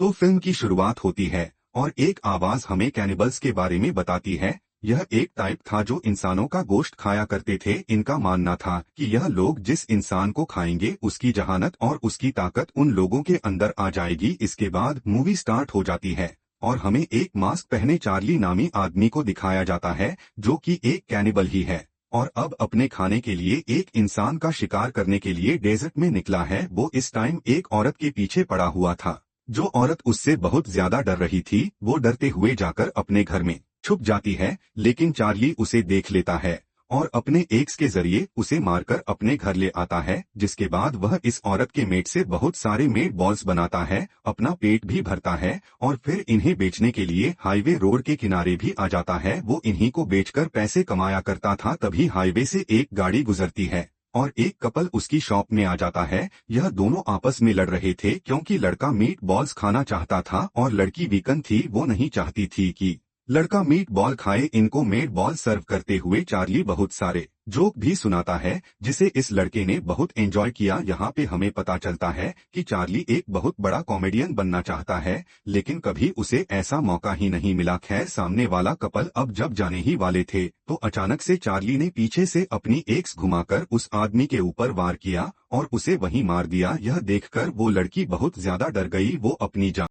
तो फिल्म की शुरुआत होती है और एक आवाज हमें कैनिबल्स के बारे में बताती है। यह एक टाइप था जो इंसानों का गोश्त खाया करते थे। इनका मानना था कि यह लोग जिस इंसान को खाएंगे उसकी जहानत और उसकी ताकत उन लोगों के अंदर आ जाएगी। इसके बाद मूवी स्टार्ट हो जाती है और हमें एक मास्क पहने चार्ली नामी आदमी को दिखाया जाता है जो कि एक कैनिबल ही है और अब अपने खाने के लिए एक इंसान का शिकार करने के लिए डेजर्ट में निकला है। वो इस टाइम एक औरत के पीछे पड़ा हुआ था। जो औरत उससे बहुत ज्यादा डर रही थी वो डरते हुए जाकर अपने घर में छुप जाती है, लेकिन चार्ली उसे देख लेता है और अपने एक्स के जरिए उसे मारकर अपने घर ले आता है। जिसके बाद वह इस औरत के मीट से बहुत सारे मीट बॉल्स बनाता है, अपना पेट भी भरता है और फिर इन्हें बेचने के लिए हाईवे रोड के किनारे भी आ जाता है। वो इन्हीं को बेचकर पैसे कमाया करता था। तभी हाईवे से एक गाड़ी गुजरती है और एक कपल उसकी शॉप में आ जाता है। यह दोनों आपस में लड़ रहे थे क्योंकि लड़का मीट बॉल्स खाना चाहता था और लड़की वीकन थी, वो नहीं चाहती थी कि लड़का मीट बॉल खाए। इनको मीट बॉल सर्व करते हुए चार्ली बहुत सारे जोक भी सुनाता है जिसे इस लड़के ने बहुत एंजॉय किया। यहाँ पे हमें पता चलता है कि चार्ली एक बहुत बड़ा कॉमेडियन बनना चाहता है, लेकिन कभी उसे ऐसा मौका ही नहीं मिला। खैर, सामने वाला कपल अब जब जाने ही वाले थे तो अचानक से चार्ली ने पीछे से अपनी एक्स घुमाकर उस आदमी के ऊपर वार किया और उसे वहीं मार दिया। यह देखकर वो लड़की बहुत ज्यादा डर गई। वो अपनी जान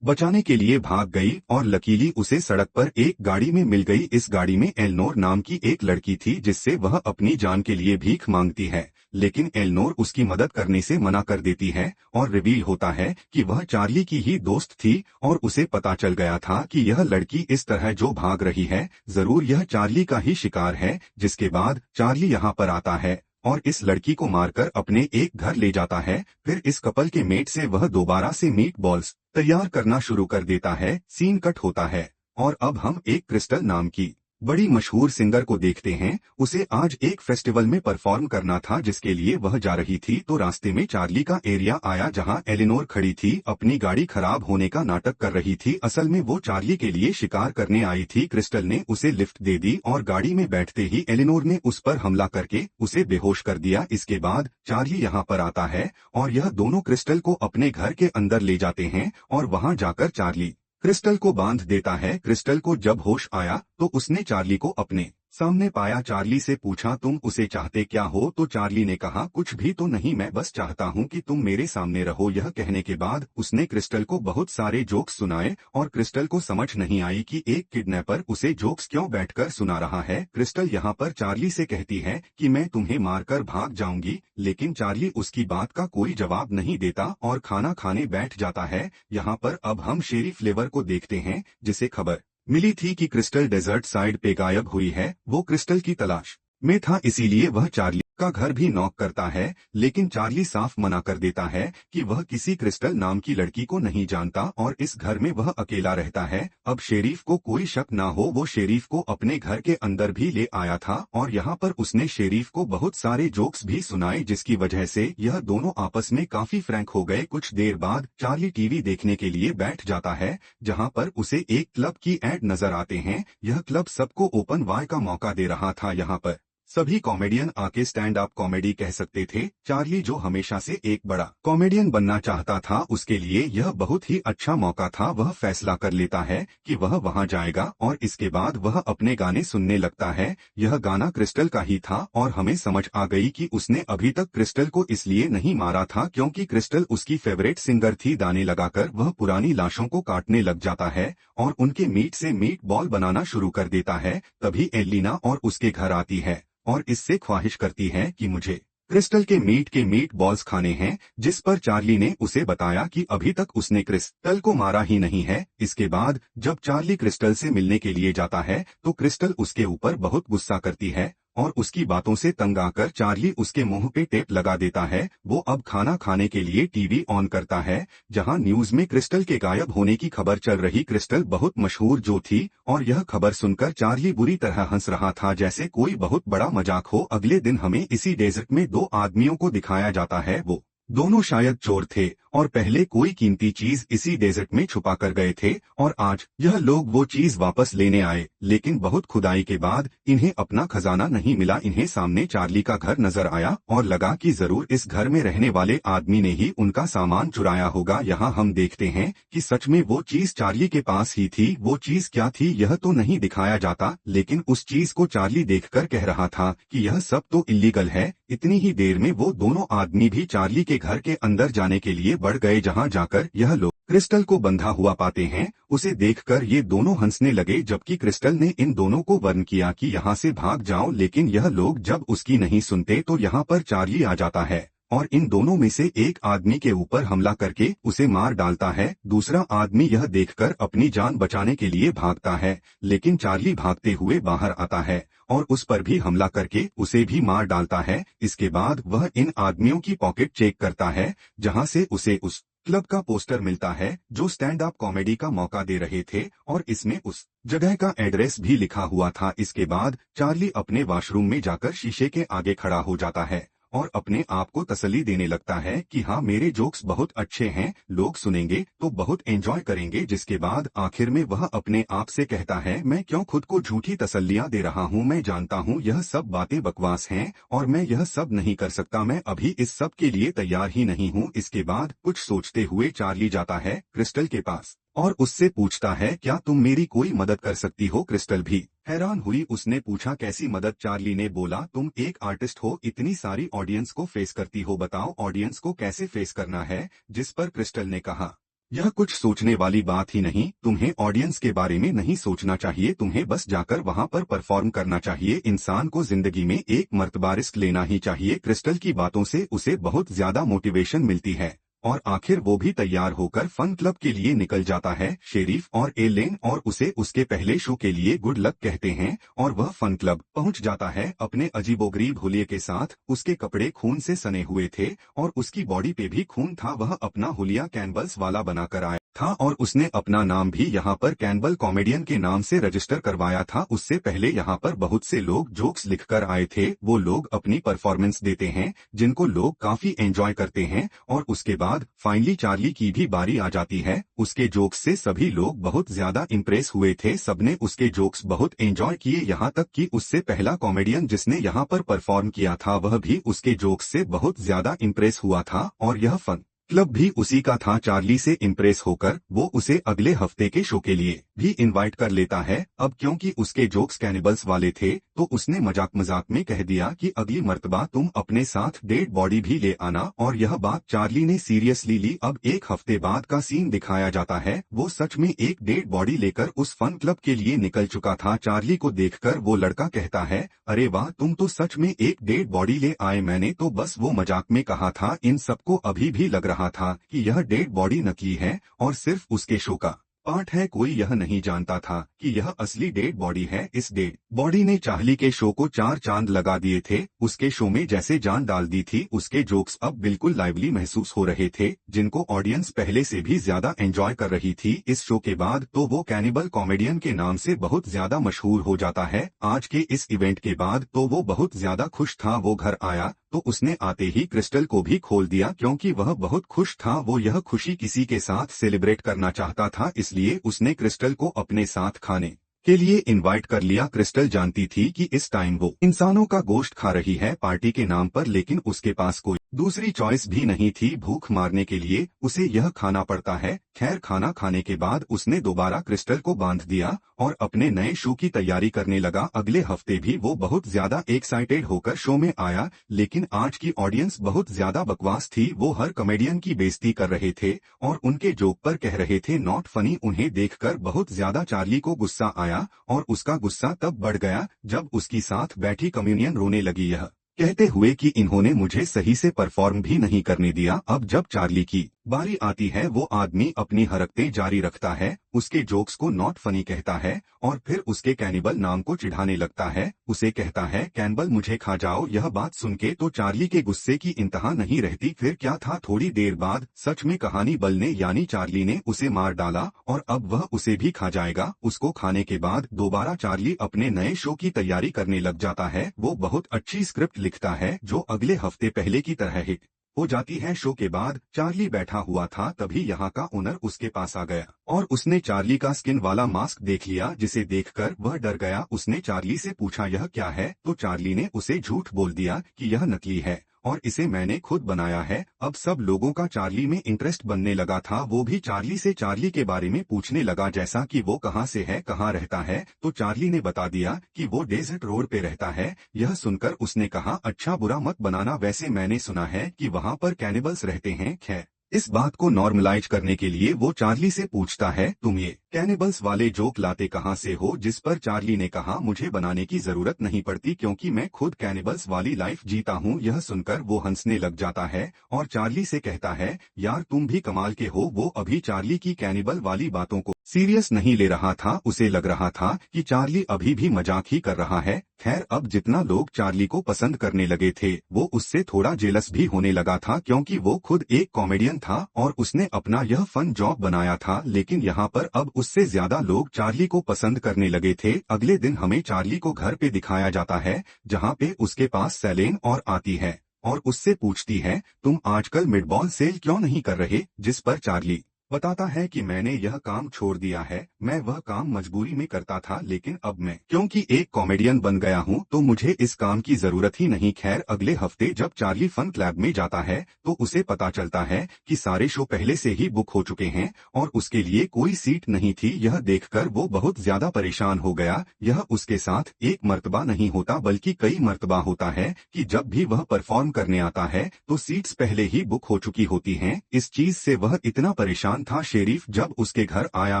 बचाने के लिए भाग गई और लकीली उसे सड़क पर एक गाड़ी में मिल गई। इस गाड़ी में एलनोर नाम की एक लड़की थी जिससे वह अपनी जान के लिए भीख मांगती है, लेकिन एलनोर उसकी मदद करने से मना कर देती है और रिवील होता है कि वह चार्ली की ही दोस्त थी और उसे पता चल गया था कि यह लड़की इस तरह जो भाग रही है जरूर यह चार्ली का ही शिकार है। जिसके बाद चार्ली यहाँ पर आता है और इस लड़की को मारकर अपने एक घर ले जाता है। फिर इस कपल के मेट से वह दोबारा से मीट बॉल्स तैयार करना शुरू कर देता है। सीन कट होता है और अब हम एक क्रिस्टल नाम की बड़ी मशहूर सिंगर को देखते हैं। उसे आज एक फेस्टिवल में परफॉर्म करना था जिसके लिए वह जा रही थी, तो रास्ते में चार्ली का एरिया आया जहां एलिनोर खड़ी थी, अपनी गाड़ी खराब होने का नाटक कर रही थी। असल में वो चार्ली के लिए शिकार करने आई थी। क्रिस्टल ने उसे लिफ्ट दे दी और गाड़ी में बैठते ही एलिनोर ने उस पर हमला करके उसे बेहोश कर दिया। इसके बाद चार्ली यहाँ पर आता है और यह दोनों क्रिस्टल को अपने घर के अंदर ले जाते हैं और वहां जाकर चार्ली क्रिस्टल को बांध देता है। क्रिस्टल को जब होश आया तो उसने चार्ली को अपने सामने पाया। चार्ली से पूछा, तुम उसे चाहते क्या हो? तो चार्ली ने कहा, कुछ भी तो नहीं, मैं बस चाहता हूँ कि तुम मेरे सामने रहो। यह कहने के बाद उसने क्रिस्टल को बहुत सारे जोक्स सुनाए और क्रिस्टल को समझ नहीं आई कि एक किडनैपर उसे जोक्स क्यों बैठकर सुना रहा है। क्रिस्टल यहाँ पर चार्ली से कहती है कि मैं तुम्हें मारकर भाग जाऊंगी, लेकिन चार्ली उसकी बात का कोई जवाब नहीं देता और खाना खाने बैठ जाता है। यहाँ पर अब हम शेरी फ्लेवर को देखते हैं जिसे खबर मिली थी कि क्रिस्टल डेजर्ट साइड पे गायब हुई है। वो क्रिस्टल की तलाश में था, इसीलिए वह चार्ली का घर भी नॉक करता है, लेकिन चार्ली साफ मना कर देता है कि वह किसी क्रिस्टल नाम की लड़की को नहीं जानता और इस घर में वह अकेला रहता है। अब शेरीफ को कोई शक ना हो, वो शेरीफ को अपने घर के अंदर भी ले आया था और यहाँ पर उसने शेरीफ को बहुत सारे जोक्स भी सुनाए जिसकी वजह से यह दोनों आपस में काफी फ्रैंक हो गए। कुछ देर बाद चार्ली टीवी देखने के लिए बैठ जाता है जहाँ पर उसे एक क्लब की एड नजर आते हैं। यह क्लब सबको ओपन वाई का मौका दे रहा था। यहाँ पर सभी कॉमेडियन आके स्टैंड अप कॉमेडी कह सकते थे। चार्ली जो हमेशा से एक बड़ा कॉमेडियन बनना चाहता था उसके लिए यह बहुत ही अच्छा मौका था। वह फैसला कर लेता है कि वह वहां जाएगा और इसके बाद वह अपने गाने सुनने लगता है। यह गाना क्रिस्टल का ही था और हमें समझ आ गई कि उसने अभी तक क्रिस्टल को इसलिए नहीं मारा था क्योंकि क्रिस्टल उसकी फेवरेट सिंगर थी। दाने लगाकर वह पुरानी लाशों को काटने लग जाता है और उनके मीट से मीट बॉल बनाना शुरू कर देता है। तभी एलिना और उसके घर आती है और इससे ख्वाहिश करती है कि मुझे क्रिस्टल के मीट बॉल्स खाने हैं, जिस पर चार्ली ने उसे बताया कि अभी तक उसने क्रिस्टल को मारा ही नहीं है। इसके बाद जब चार्ली क्रिस्टल से मिलने के लिए जाता है तो क्रिस्टल उसके ऊपर बहुत गुस्सा करती है और उसकी बातों से तंग आकर चार्ली उसके मुंह पे टेप लगा देता है। वो अब खाना खाने के लिए टीवी ऑन करता है जहां न्यूज में क्रिस्टल के गायब होने की खबर चल रही। क्रिस्टल बहुत मशहूर जो थी और यह खबर सुनकर चार्ली बुरी तरह हंस रहा था जैसे कोई बहुत बड़ा मजाक हो। अगले दिन हमें इसी डेजर्ट में दो आदमियों को दिखाया जाता है। वो दोनों शायद चोर थे और पहले कोई कीमती चीज इसी डेजर्ट में छुपा कर गए थे और आज यह लोग वो चीज वापस लेने आए, लेकिन बहुत खुदाई के बाद इन्हें अपना खजाना नहीं मिला। इन्हें सामने चार्ली का घर नजर आया और लगा कि जरूर इस घर में रहने वाले आदमी ने ही उनका सामान चुराया होगा। यहाँ हम देखते हैं कि सच में वो चीज चार्ली के पास ही थी। वो चीज क्या थी यह तो नहीं दिखाया जाता, लेकिन उस चीज को चार्ली देखकर कह रहा था कि यह सब तो इल्लीगल है। इतनी ही देर में वो दोनों आदमी भी चार्ली के घर के अंदर जाने के लिए बढ़ गए, जहाँ जाकर यह लोग क्रिस्टल को बंधा हुआ पाते हैं। उसे देखकर ये दोनों हंसने लगे, जबकि क्रिस्टल ने इन दोनों को वार्न किया कि यहाँ से भाग जाओ, लेकिन यह लोग जब उसकी नहीं सुनते तो यहाँ पर चार्ली आ जाता है और इन दोनों में से एक आदमी के ऊपर हमला करके उसे मार डालता है। दूसरा आदमी यह देखकर अपनी जान बचाने के लिए भागता है, लेकिन चार्ली भागते हुए बाहर आता है और उस पर भी हमला करके उसे भी मार डालता है। इसके बाद वह इन आदमियों की पॉकेट चेक करता है, जहां से उसे उस क्लब का पोस्टर मिलता है जो स्टैंड अप कॉमेडी का मौका दे रहे थे और इसमें उस जगह का एड्रेस भी लिखा हुआ था। इसके बाद चार्ली अपने वॉशरूम में जाकर शीशे के आगे खड़ा हो जाता है और अपने आप को तसल्ली देने लगता है कि हाँ, मेरे जोक्स बहुत अच्छे हैं, लोग सुनेंगे तो बहुत एंजॉय करेंगे। जिसके बाद आखिर में वह अपने आप से कहता है, मैं क्यों खुद को झूठी तसल्लियां दे रहा हूँ, मैं जानता हूँ यह सब बातें बकवास हैं और मैं यह सब नहीं कर सकता, मैं अभी इस सब के लिए तैयार ही नहीं हूँ। इसके बाद कुछ सोचते हुए चार्ली जाता है क्रिस्टल के पास और उससे पूछता है, क्या तुम मेरी कोई मदद कर सकती हो? क्रिस्टल भी हैरान हुई। उसने पूछा, कैसी मदद? चार्ली ने बोला, तुम एक आर्टिस्ट हो, इतनी सारी ऑडियंस को फेस करती हो, बताओ ऑडियंस को कैसे फेस करना है? जिस पर क्रिस्टल ने कहा, यह कुछ सोचने वाली बात ही नहीं, तुम्हें ऑडियंस के बारे में नहीं सोचना चाहिए, तुम्हें बस जाकर वहां पर परफॉर्म करना चाहिए। इंसान को जिंदगी में एक मर्तबा रिस्क लेना ही चाहिए। क्रिस्टल की बातों से उसे बहुत ज्यादा मोटिवेशन मिलती है और आखिर वो भी तैयार होकर फन क्लब के लिए निकल जाता है। शेरीफ और एलेन और उसे उसके पहले शो के लिए गुड लक कहते हैं और वह फन क्लब पहुंच जाता है अपने अजीबोगरीब हुलिये के साथ। उसके कपड़े खून से सने हुए थे और उसकी बॉडी पे भी खून था। वह अपना हुलिया कैनबल्स वाला बनाकर आया था और उसने अपना नाम भी यहाँ पर कैनबल कॉमेडियन के नाम से रजिस्टर करवाया था। उससे पहले यहाँ पर बहुत से लोग जोक्स लिखकर आए थे। वो लोग अपनी परफॉर्मेंस देते हैं जिनको लोग काफी एंजॉय करते हैं और उसके बाद फाइनली चार्ली की भी बारी आ जाती है। उसके जोक्स से सभी लोग बहुत ज्यादा इम्प्रेस हुए थे, सबने उसके जोक्स बहुत एंजॉय किए, यहाँ तक कि उससे पहला कॉमेडियन जिसने यहाँ पर परफॉर्म किया था वह भी उसके जोक्स से बहुत ज्यादा इम्प्रेस हुआ था और यह फन क्लब भी उसी का था। चार्ली से इम्प्रेस होकर वो उसे अगले हफ्ते के शो के लिए भी इनवाइट कर लेता है। अब क्योंकि उसके जोक्स कैनिबल्स वाले थे तो उसने मजाक मजाक में कह दिया कि अगली मर्तबा तुम अपने साथ डेड बॉडी भी ले आना, और यह बात चार्ली ने सीरियसली ली। अब एक हफ्ते बाद का सीन दिखाया जाता है। वो सच में एक डेड बॉडी लेकर उस फन क्लब के लिए निकल चुका था। चार्ली को देखकर वो लड़का कहता है, अरे वाह, तुम तो सच में एक डेड बॉडी ले आए, मैंने तो बस वो मजाक में कहा था। इन सबको अभी भी लग रहा था कि यह डेड बॉडी नकली है और सिर्फ उसके शो का पार्ट है। कोई यह नहीं जानता था कि यह असली डेड बॉडी है। इस डेड बॉडी ने चार्ली के शो को 4 चांद लगा दिए थे। उसके शो में जैसे जान डाल दी थी। उसके जोक्स अब बिल्कुल लाइवली महसूस हो रहे थे, जिनको ऑडियंस पहले से भी ज्यादा एंजॉय कर रही थी। इस शो के बाद तो वो कैनिबल कॉमेडियन के नाम से बहुत ज्यादा मशहूर हो जाता है। आज के इस इवेंट के बाद तो वो बहुत ज्यादा खुश था। वो घर आया तो उसने आते ही क्रिस्टल को भी खोल दिया, क्योंकि वह बहुत खुश था। वो यह खुशी किसी के साथ सेलिब्रेट करना चाहता था, इसलिए उसने क्रिस्टल को अपने साथ खाने के लिए इनवाइट कर लिया। क्रिस्टल जानती थी कि इस टाइम वो इंसानों का गोश्त खा रही है पार्टी के नाम पर, लेकिन उसके पास कोई दूसरी चॉइस भी नहीं थी। भूख मारने के लिए उसे यह खाना पड़ता है। खैर, खाना खाने के बाद उसने दोबारा क्रिस्टल को बांध दिया और अपने नए शो की तैयारी करने लगा। अगले हफ्ते भी वो बहुत ज्यादा एक्साइटेड होकर शो में आया, लेकिन आज की ऑडियंस बहुत ज्यादा बकवास थी। वो हर कॉमेडियन की बेइज्जती कर रहे थे और उनके जोक पर कह रहे थे नॉट फनी। उन्हें देखकर बहुत ज्यादा चार्ली को गुस्सा आया और उसका गुस्सा तब बढ़ गया जब उसकी साथ बैठी कम्युनियन रोने लगी, यह कहते हुए कि इन्होंने मुझे सही से परफॉर्म भी नहीं करने दिया। अब जब चार्ली की बारी आती है, वो आदमी अपनी हरकतें जारी रखता है, उसके जोक्स को नॉट फनी कहता है और फिर उसके कैनिबल नाम को चिढ़ाने लगता है। उसे कहता है, कैनिबल मुझे खा जाओ। यह बात सुन के तो चार्ली के गुस्से की इंतहा नहीं रहती। फिर क्या था, थोड़ी देर बाद सच में कहानी बल ने यानी चार्ली ने उसे मार डाला और अब वह उसे भी खा जाएगा। उसको खाने के बाद दोबारा चार्ली अपने नए शो की तैयारी करने लग जाता है। वो बहुत अच्छी स्क्रिप्ट लिखता है जो अगले हफ्ते पहले की तरह हिट हो जाती है। शो के बाद चार्ली बैठा हुआ था, तभी यहाँ का ओनर उसके पास आ गया और उसने चार्ली का स्किन वाला मास्क देख लिया, जिसे देखकर वह डर गया। उसने चार्ली से पूछा यह क्या है, तो चार्ली ने उसे झूठ बोल दिया कि यह नकली है और इसे मैंने खुद बनाया है। अब सब लोगों का चार्ली में इंटरेस्ट बनने लगा था। वो भी चार्ली से चार्ली के बारे में पूछने लगा, जैसा कि वो कहाँ से है, कहाँ रहता है। तो चार्ली ने बता दिया कि वो डेजर्ट रोड पे रहता है। यह सुनकर उसने कहा, अच्छा बुरा मत बनाना, वैसे मैंने सुना है कि वहाँ पर कैनिबल्स रहते हैं। खैर, इस बात को नॉर्मलाइज करने के लिए वो चार्ली से पूछता है, तुम ये कैनिबल्स वाले जोक लाते कहाँ से हो, जिस पर चार्ली ने कहा, मुझे बनाने की जरूरत नहीं पड़ती क्योंकि मैं खुद कैनिबल्स वाली लाइफ जीता हूँ। यह सुनकर वो हंसने लग जाता है और चार्ली से कहता है, यार तुम भी कमाल के हो। वो अभी चार्ली की कैनिबल वाली बातों को सीरियस नहीं ले रहा था। उसे लग रहा था कि चार्ली अभी भी मजाक ही कर रहा है। खैर, अब जितना लोग चार्ली को पसंद करने लगे थे, वो उससे थोड़ा जेलस भी होने लगा था क्योंकि वो खुद एक कॉमेडियन था और उसने अपना यह फन जॉब बनाया था। लेकिन यहाँ पर अब उससे ज्यादा लोग चार्ली को पसंद करने लगे थे। अगले दिन हमें चार्ली को घर पे दिखाया जाता है, जहाँ पे उसके पास सेलेन और आती है और उससे पूछती है, तुम आजकल मिडबॉल सेल क्यों नहीं कर रहे। जिस पर चार्ली बताता है कि मैंने यह काम छोड़ दिया है, मैं वह काम मजबूरी में करता था, लेकिन अब मैं क्योंकि एक कॉमेडियन बन गया हूँ तो मुझे इस काम की जरूरत ही नहीं। खैर, अगले हफ्ते जब चार्ली फन क्लब में जाता है तो उसे पता चलता है कि सारे शो पहले से ही बुक हो चुके हैं और उसके लिए कोई सीट नहीं थी। यह देखकर वो बहुत ज्यादा परेशान हो गया। यह उसके साथ एक मर्तबा नहीं होता बल्कि कई मर्तबा होता है कि जब भी वह परफॉर्म करने आता है तो सीट्स पहले ही बुक हो चुकी होती हैं। इस चीज से वह इतना परेशान था। शेरीफ जब उसके घर आया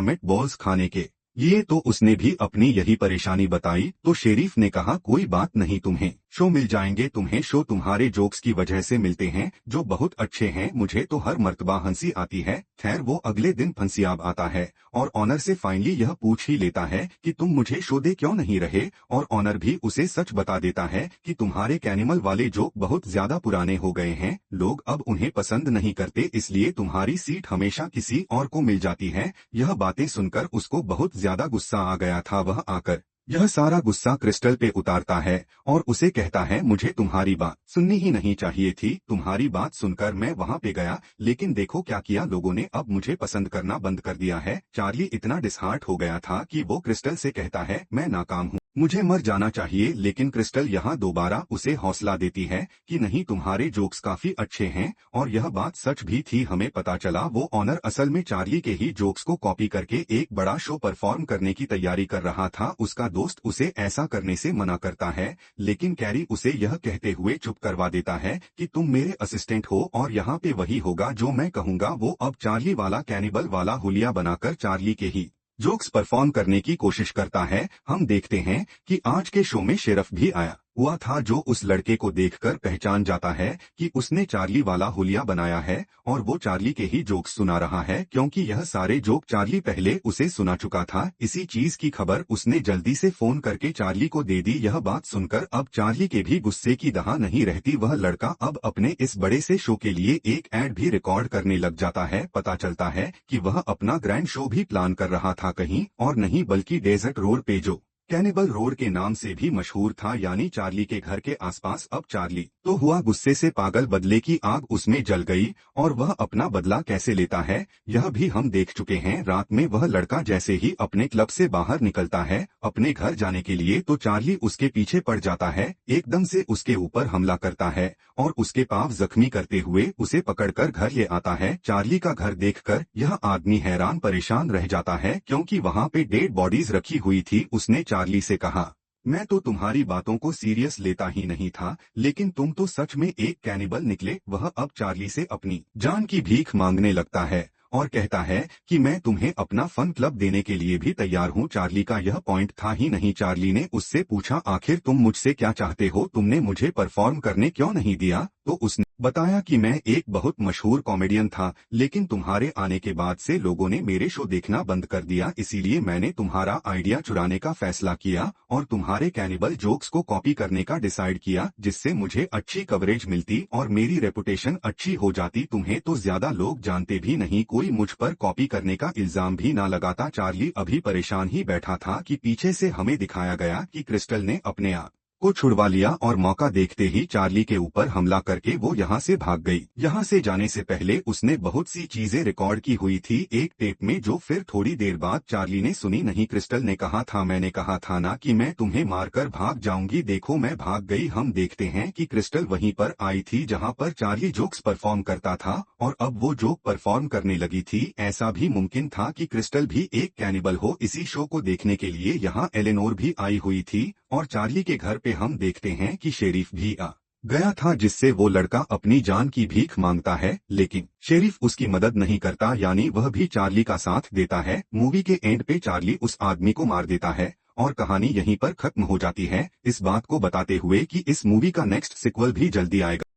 मिट बॉल्स खाने के लिए तो उसने भी अपनी यही परेशानी बताई। तो शेरीफ ने कहा, कोई बात नहीं, तुम्हें शो मिल जाएंगे, तुम्हें शो तुम्हारे जोक्स की वजह से मिलते हैं जो बहुत अच्छे हैं। मुझे तो हर मर्तबा हंसी आती है। खैर, वो अगले दिन फंसियाब आता है और ऑनर से फाइनली यह पूछ ही लेता है कि तुम मुझे शो दे क्यों नहीं रहे, और ऑनर भी उसे सच बता देता है कि तुम्हारे कैनिमल वाले जोक बहुत ज्यादा पुराने हो गए हैं, लोग अब उन्हें पसंद नहीं करते, इसलिए तुम्हारी सीट हमेशा किसी और को मिल जाती है। यह बातें सुनकर उसको बहुत ज्यादा गुस्सा आ गया था। वह आकर यह सारा गुस्सा क्रिस्टल पे उतारता है और उसे कहता है, मुझे तुम्हारी बात सुननी ही नहीं चाहिए थी। तुम्हारी बात सुनकर मैं वहाँ पे गया, लेकिन देखो क्या किया लोगों ने, अब मुझे पसंद करना बंद कर दिया है। चार्ली इतना डिसहार्ट हो गया था कि वो क्रिस्टल से कहता है, मैं नाकाम हूँ, मुझे मर जाना चाहिए। लेकिन क्रिस्टल यहाँ दोबारा उसे हौसला देती है कि नहीं, तुम्हारे जोक्स काफी अच्छे हैं। और यह बात सच भी थी। हमें पता चला वो ऑनर असल में चार्ली के ही जोक्स को कॉपी करके एक बड़ा शो परफॉर्म करने की तैयारी कर रहा था। उसका दोस्त उसे ऐसा करने से मना करता है, लेकिन कैरी उसे यह कहते हुए चुप करवा देता है कि तुम मेरे असिस्टेंट हो और यहाँ पे वही होगा जो मैं कहूँगा। वो अब चार्ली वाला कैनिबल वाला हुलिया बनाकर चार्ली के ही जोक्स परफॉर्म करने की कोशिश करता है। हम देखते हैं कि आज के शो में शेरफ भी आया हुआ था, जो उस लड़के को देखकर पहचान जाता है कि उसने चार्ली वाला हुलिया बनाया है और वो चार्ली के ही जोक्स सुना रहा है, क्योंकि यह सारे जोक चार्ली पहले उसे सुना चुका था। इसी चीज की खबर उसने जल्दी से फोन करके चार्ली को दे दी। यह बात सुनकर अब चार्ली के भी गुस्से की दहा नहीं रहती। वह लड़का अब अपने इस बड़े से शो के लिए एक एड भी रिकॉर्ड करने लग जाता है। पता चलता है कि वह अपना ग्रैंड शो भी प्लान कर रहा था, कहीं और नहीं बल्कि डेजर्ट रोड पे, जो कैनिबल रोड के नाम से भी मशहूर था, यानी चार्ली के घर के आसपास। अब चार्ली तो हुआ गुस्से से पागल, बदले की आग उसमें जल गई और वह अपना बदला कैसे लेता है यह भी हम देख चुके हैं। रात में वह लड़का जैसे ही अपने क्लब से बाहर निकलता है अपने घर जाने के लिए, तो चार्ली उसके पीछे पड़ जाता है, एकदम से उसके ऊपर हमला करता है और उसके पांव जख्मी करते हुए उसे पकड़कर घर ले आता है। चार्ली का घर देखकर यह आदमी हैरान परेशान रह जाता है, क्योंकि वहाँ पे डेड बॉडीज रखी हुई थी। उसने चार्ली से कहा, मैं तो तुम्हारी बातों को सीरियस लेता ही नहीं था, लेकिन तुम तो सच में एक कैनिबल निकले। वह अब चार्ली से अपनी जान की भीख मांगने लगता है और कहता है कि मैं तुम्हें अपना फन क्लब देने के लिए भी तैयार हूँ। चार्ली का यह पॉइंट था ही नहीं। चार्ली ने उससे पूछा, आखिर तुम मुझसे क्या चाहते हो, तुमने मुझे परफॉर्म करने क्यों नहीं दिया? तो उसने बताया कि मैं एक बहुत मशहूर कॉमेडियन था, लेकिन तुम्हारे आने के बाद से लोगों ने मेरे शो देखना बंद कर दिया, इसीलिए मैंने तुम्हारा आइडिया चुराने का फैसला किया और तुम्हारे कैनिबल जोक्स को कॉपी करने का डिसाइड किया, जिससे मुझे अच्छी कवरेज मिलती और मेरी रेपुटेशन अच्छी हो जाती। तुम्हें तो ज्यादा लोग जानते भी नहीं, कोई मुझ पर कॉपी करने का इल्जाम भी ना लगाता। चार्ली अभी परेशान ही बैठा था कि पीछे से हमें दिखाया गया कि क्रिस्टल ने अपने आप को छुड़वा लिया और मौका देखते ही चार्ली के ऊपर हमला करके वो यहाँ से भाग गई। यहाँ से जाने से पहले उसने बहुत सी चीजें रिकॉर्ड की हुई थी एक टेप में, जो फिर थोड़ी देर बाद चार्ली ने सुनी नहीं। क्रिस्टल ने कहा था, मैंने कहा था ना कि मैं तुम्हें मारकर भाग जाऊंगी, देखो मैं भाग गई। हम देखते हैं कि क्रिस्टल वहीं पर आई थी जहाँ पर चार्ली जोक्स परफॉर्म करता था और अब वो जोक परफॉर्म करने लगी थी। ऐसा भी मुमकिन था कि क्रिस्टल भी एक कैनिबल हो। इसी शो को देखने के लिए यहाँ एलेनोर भी आई हुई थी और चार्ली के घर पे हम देखते हैं कि शेरिफ भी आ गया था, जिससे वो लड़का अपनी जान की भीख मांगता है, लेकिन शेरिफ उसकी मदद नहीं करता, यानी वह भी चार्ली का साथ देता है। मूवी के एंड पे चार्ली उस आदमी को मार देता है और कहानी यहीं पर खत्म हो जाती है, इस बात को बताते हुए कि इस मूवी का नेक्स्ट सीक्वल भी जल्दी आएगा।